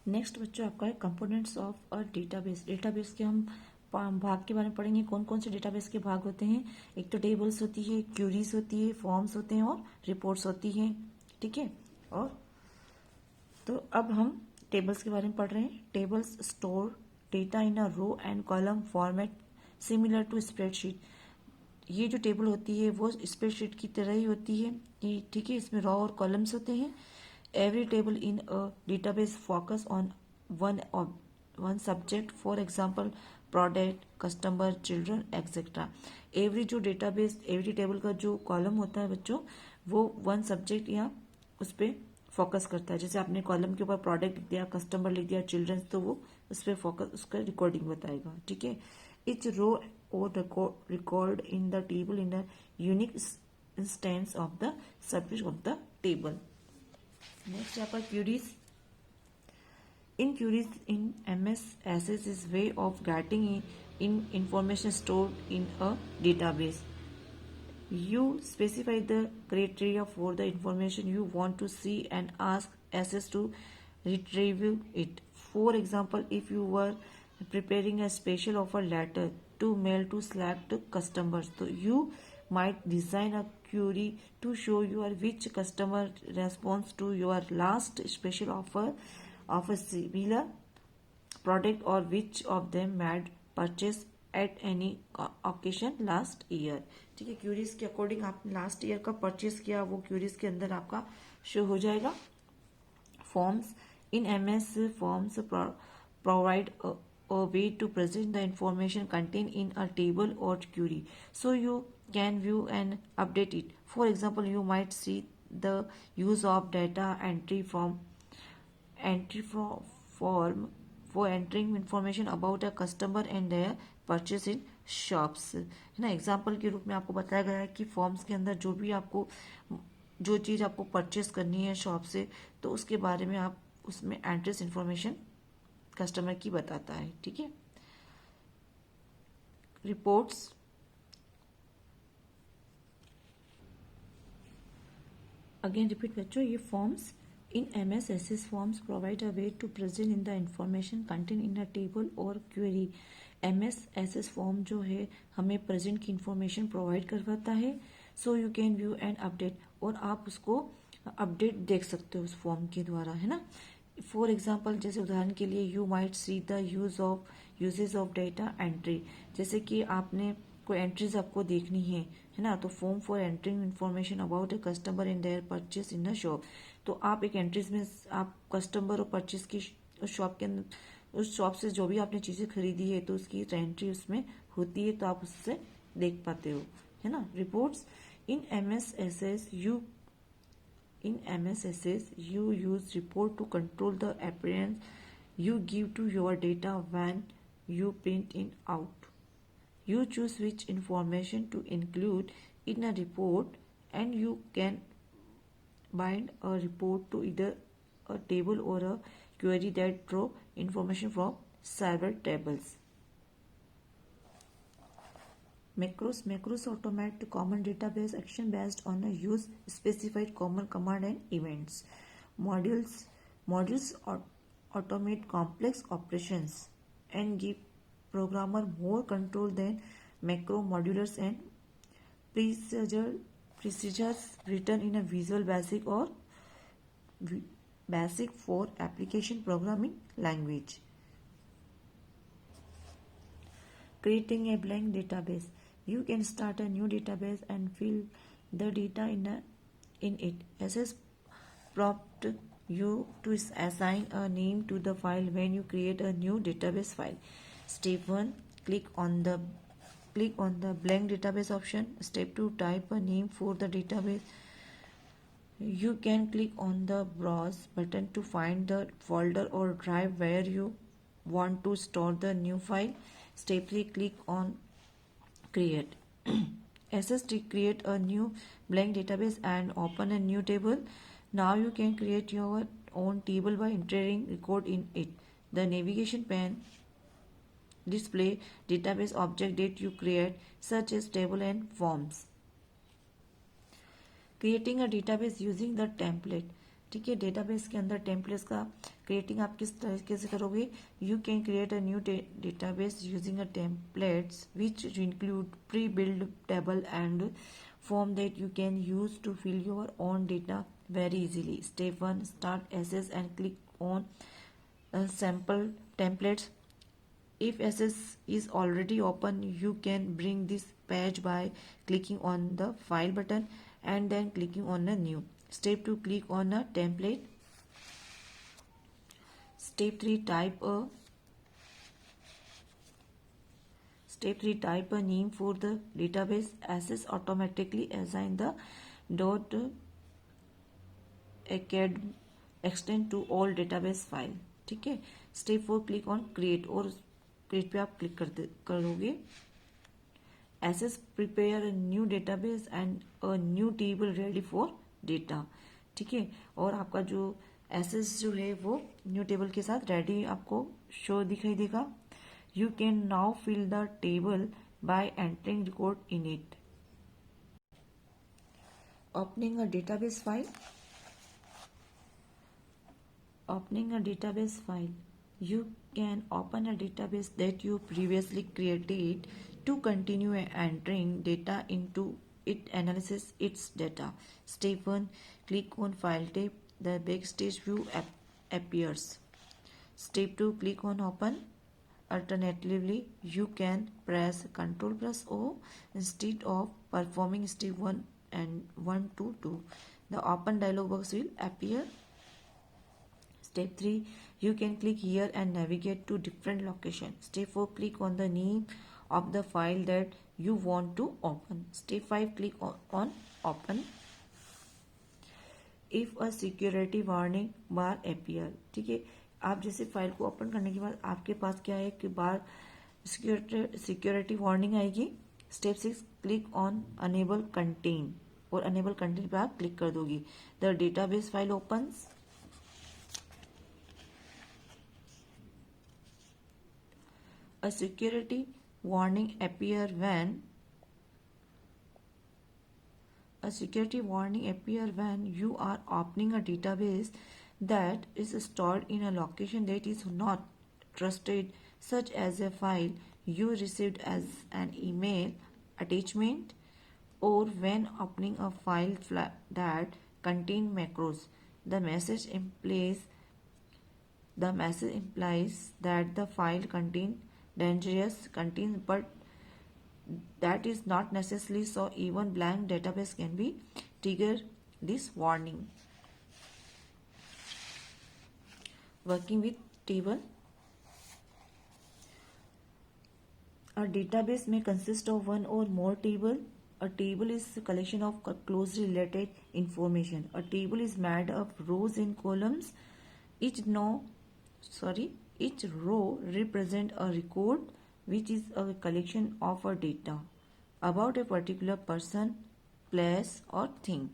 Next बच्चों आपका है components of a database. Database के हम भाग के बारे में पढ़ेंगे। कौन कौन से डेटाबेस के भाग होते हैं? एक तो टेबल्स होती है, क्यूरीज होती है, फॉर्म्स होते हैं और रिपोर्ट्स होती हैं। ठीक है। और तो अब हम टेबल्स के बारे में पढ़ रहे हैं। Tables store data in a row and column format similar to spreadsheet. ये जो टेबल होती है वो स्प्रेडशीट की तरह ही होती है। ठीक है, इसमें रॉ और कॉलम्स होते हैं। Every table in a database focus on one one subject, for example product, customer, children etcetera. Every table का जो कॉलम होता है बच्चों, वो वन सब्जेक्ट या उस पर फोकस करता है। जैसे आपने कॉलम के ऊपर प्रोडक्ट लिख दिया, कस्टमर लिख दिया, चिल्ड्रन, तो वो उस पर फोकस, उसका रिकॉर्डिंग बताएगा। ठीक है। इच रो और record in the table in a unique instance of the subject of the table. Next यहाँ पर queries. In queries in MS Access is way of getting in information stored in a database. You specify the criteria for the information you want to see and ask Access to retrieve it. For example, if you were preparing a special offer letter to mail to select customers, so you might design a query to show you which customer responds to your last special offer of a similar product or which of them made purchase at any occasion last year. ठीक है, curies के according आप last year का purchase किया, वो curies के अंदर आपका शो हो जाएगा। Forms in MS forms provide a way to present the information contained in a table or query, so you can view and update it. For example, you might see the use of data entry from form for entering information about a customer and their purchase in shops, है ना। Example के रूप में आपको बताया गया है कि फॉर्म्स के अंदर जो चीज़ आपको परचेस करनी है शॉप से, तो उसके बारे में आप उसमें एड्रेस इंफॉर्मेशन कस्टमर की बताता है। ठीक है। रिपोर्ट्स अगेन रिपीट बच्चों, ये forms in MS Access forms provide a way to present in the information contained in a table or query. MS Access form जो है हमें प्रेजेंट की इंफॉर्मेशन प्रोवाइड करवाता है, so you can view and update, और आप उसको update देख सकते हो उस फॉर्म के द्वारा, है ना। फॉर एग्जाम्पल, जैसे उदाहरण के लिए, you might see the usages of data entry. जैसे कि आपने कोई एंट्रीज आपको देखनी है ना, तो form for entering information about a customer in their purchase in a shop. तो आप एक एंट्रीज में आप कस्टमर और परचेस की उस शॉप के अंदर, उस शॉप से जो भी आपने चीजें खरीदी है तो उसकी एंट्री उसमें होती है, तो आप उससे देख पाते हो, है ना। Reports in MS Access you use report to control the appearance you give to your data when you print it out. You choose which information to include in a report, and you can bind a report to either a table or a query that draw information from several tables. Macros automate common database action based on a use specified common command and events. Modules automate complex operations and give programmer more control than macro modulars and procedures written in a Visual Basic or Basic for application programming language. Creating a blank database. You can start a new database and fill the data in it. Access prompt you to assign a name to the file when you create a new database file. Step 1, click on the blank database option. Step 2, type a name for the database. You can click on the browse button to find the folder or drive where you want to store the new file. Step 3, click on create. Access to create a new blank database and open a new table. Now you can create your own table by entering record in it. The navigation pane display database object that you create, such as table and forms. Creating a database using the template. ठीक है। Database के अंदर templates का creating आप किस तरीके से करोगे? You can create a new database using a templates which include pre build table and form that you can use to fill your own data very easily. Step 1, start access and click on sample templates. If access is already open, you can bring this page by clicking on the file button and then clicking on a new. Step 2, click on a template. Step 3, type a name for the database. Access automatically assign the dot acad extend to all database file. ठीक है। Step 4, click on create और create पे आप क्लिक करोगे। Access prepare a new database and a new table ready for data. ठीक है। और आपका जो एसेस जो है वो न्यू टेबल के साथ रेडी आपको शो दिखाई देगा। You can now fill the table by entering record in it. Opening a database file. You can open a database that you previously created to continue entering data into it, analysis its data. Step 1, click on File tab. The backstage view appears. Step 2, click on Open. Alternatively, you can press Ctrl+O instead of performing step 1 and 1 to 2. The open dialog box will appear. Step 3, you can click here and navigate to different locations. Step 4, click on the name of the file that you want to open. Step 5, click on Open. If a security warning bar appear. ठीक है। आप जैसे file को open करने के बाद आपके पास क्या है कि बार सिक्योरिटी वार्निंग आएगी। Step 6, click on enable content और अनेबल कंटेन पे आप क्लिक कर दोगी। The database file opens. A security warning appear when you are opening a database that is stored in a location that is not trusted, such as a file you received as an email attachment, or when opening a file that contains macros. The message implies that the file contains, but that is not necessarily so. Even blank database can be trigger this warning. Working with table. A database may consist of one or more table. A table is a collection of closely related information. A table is made of rows and columns. Each row represents a record, which is a collection of a data about a particular person, place, or thing.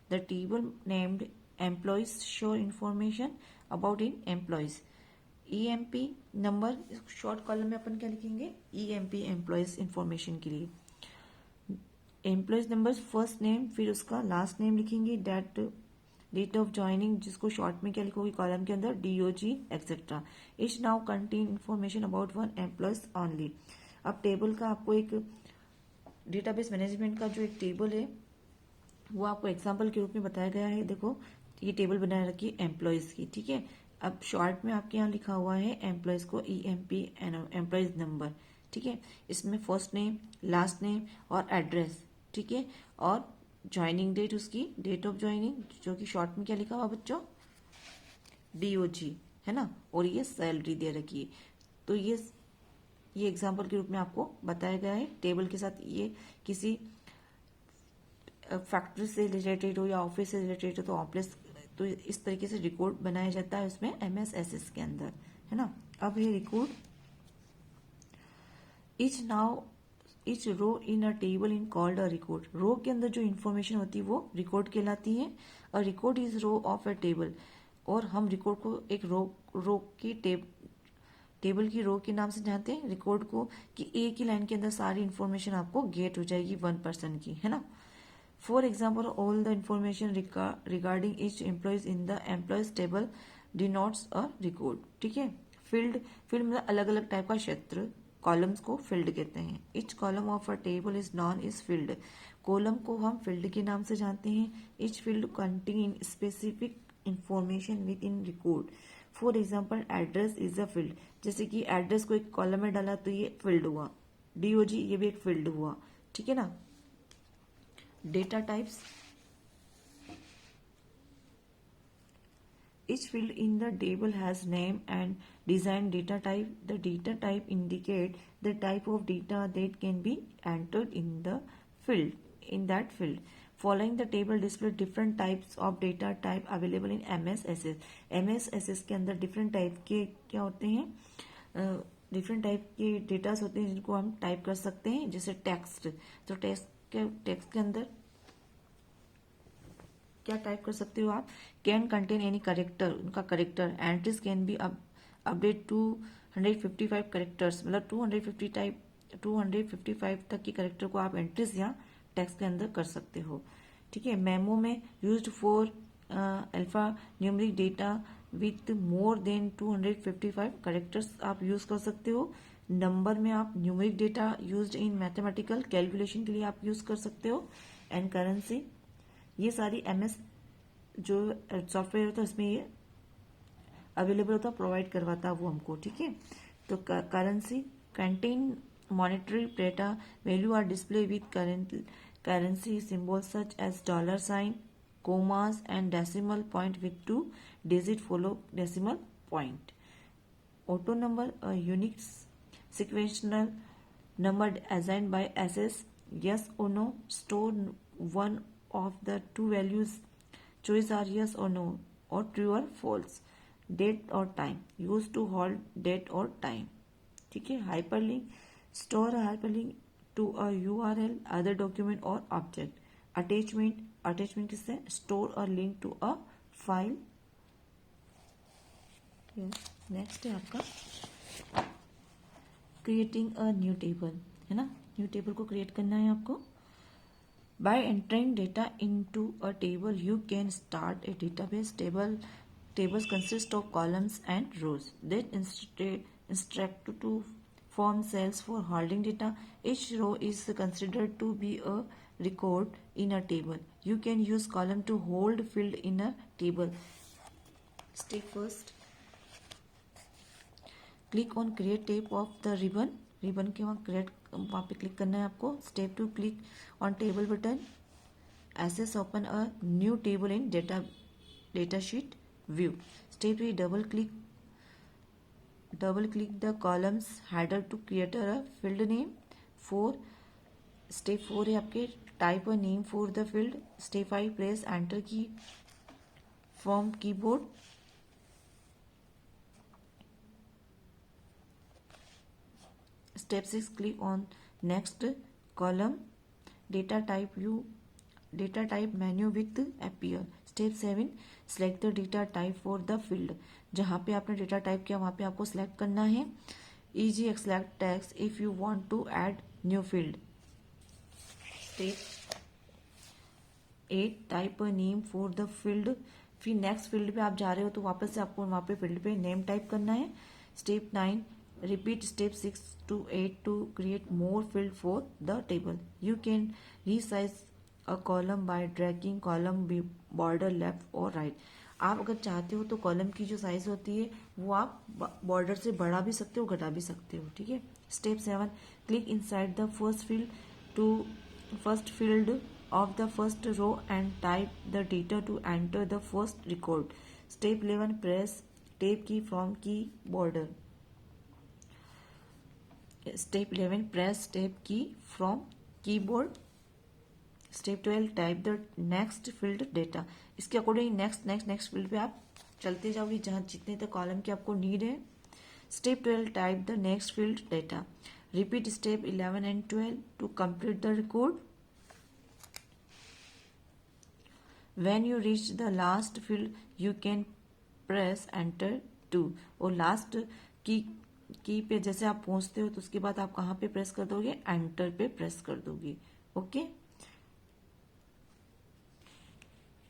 The table named employees show information about in employees. EMP number short column में अपन क्या लिखेंगे? EMP employees information के लिए। Employees number first name, फिर उसका last name लिखेंगे। Date of joining, जिसको short में क्या लिखोगे कॉलम के अंदर? DOG etcetera. Etch now contain information about one employees only. अब टेबल का आपको एक डेटाबेस मैनेजमेंट का जो एक टेबल है वो आपको एग्जाम्पल के रूप में बताया गया है। देखो ये टेबल बनाए रखी है एम्प्लॉयज की। ठीक है। अब शॉर्ट में आपके यहाँ लिखा हुआ है एम्प्लॉयज को EMP एम्प्लॉयज नंबर। ठीक है। इसमें फर्स्ट नेम, लास्ट नेम और एड्रेस। ठीक है। और ज्वाइनिंग डेट, उसकी डेट ऑफ ज्वाइनिंग, जो कि शॉर्ट में क्या लिखा हुआ बच्चों? DOG है ना। और ये सैलरी दे रखी है। तो ये एग्जाम्पल के रूप में आपको बताया गया है। टेबल के साथ ये किसी फैक्ट्री से रिलेटेड हो या ऑफिस से रिलेटेड हो तो इस तरीके से रिकॉर्ड बनाया जाता है उसमें MS SS के अंदर, है ना। अब ये record each row in a table in called a record. Row के अंदर जो इन्फॉर्मेशन होती है वो रिकॉर्ड कहलाती है। A record is row of a table. और हम रिकॉर्ड को एक रो की टेबल की रो के नाम से जानते हैं रिकॉर्ड को, कि एक ही लाइन के अंदर सारी इन्फॉर्मेशन आपको गेट हो जाएगी 1 पर्सन की, है ना। For example, all the information regarding each employees in the employees table denotes a record. ठीक है. फील्ड मतलब अलग अलग टाइप का क्षेत्र, कॉलम्स को फील्ड कहते हैं. Etch column of a table is non is field. Column को हम फील्ड के नाम से जानते हैं. Etch field contain specific information with in record. For example, address is a field. जैसे कि एड्रेस को एक कॉलम में डाला तो ये फील्ड हुआ. डीओजी ये भी एक फील्ड हुआ. ठीक है ना. Data types. Each field in the table has name and design data type. The data type indicate the type of data that can be entered in the field. In that field, following the table display different types of data type available in MS SS. MS SS के अंदर different type के क्या होते हैं, different type के datas होते हैं जिनको हम टाइप कर सकते हैं. जैसे टेक्स्ट, तो टेक्स्ट के अंदर क्या टाइप कर सकते हो आप. कैन कंटेन एनी करेक्टर, उनका character. Entries can be update 255 characters, मतलब 255 तक की करेक्टर को आप एंट्रीज या टेक्स्ट के अंदर कर सकते हो. ठीक है. मेमो में used for alpha numeric data with more than 255 characters आप यूज कर सकते हो. नंबर में आप numeric data used in mathematical calculation के लिए आप यूज कर सकते हो. एंड करेंसी, ये सारी एमएस जो सॉफ्टवेयर होता है उसमें ये अवेलेबल होता, प्रोवाइड करवाता वो हमको. ठीक है. तो currency contain monetary data, value are display with currency symbols such as dollar sign, commas and decimal point विथ 2 digit follow decimal point. Auto number, a unique sequential number assigned by SS, yes or no. Store one of the two values. Choice are yes or no, or true or false. Date or time, used to hold date or time. ठीक है. Hyperlink, store hyperlink to a URL, other document और object. Attachment, attachment किससे, store और link to a file. Next है आपका creating a new table, है ना. New table को क्रिएट करना है आपको. By entering data into a table, you can start a database. Tables consist of columns and rows that instruct to form cells for holding data. Each row is considered to be a record in a table. You can use column to hold field in a table. Step first, click on create tab of the ribbon. Ribbon के वहाँ पे click करना है आपको. Step 2, click on table button. Access open a new table in data sheet view. Step 3, double click the columns header to create a field name. Step 4 है आपके type a name for the field. Step 5, press enter key from keyboard. Step 6, click on next column. Data type menu with appear. Step 7, select the data type for the field. जहाँ पे आपने data type किया वहाँ पे आपको select करना है. Easy select text if you want to add new field. Step 8, type a name for the field. फिर नेक्स्ट फील्ड पे आप जा रहे हो तो वापस से आपको वहाँ पे फील्ड पे नेम टाइप करना है. Step 9, repeat step 6 to 8 to create more field for the table. You can resize a column by dragging column border left or right. आप अगर चाहते हो तो कॉलम की जो साइज होती है वो आप बॉर्डर से बढ़ा भी सकते हो, घटा भी सकते हो. ठीक है. Step 7, click inside the first field to first field of the first row and type the data to enter the first record. Step 11, press tab key from keyboard. Step 11, press tab key from keyboard. Step 12, type the next field data. इसके according next field पे आप चलते जाओगे जहाँ जितने तक column की आपको नीड है. Step 12, type the next field data. Repeat step 11 and 12 to complete the record. When you reach the last field, you can press enter 2. और लास्ट की पे जैसे आप पहुंचते हो तो उसके बाद आप कहाँ पे प्रेस कर दोगे, एंटर पे प्रेस कर दोगे. ओके.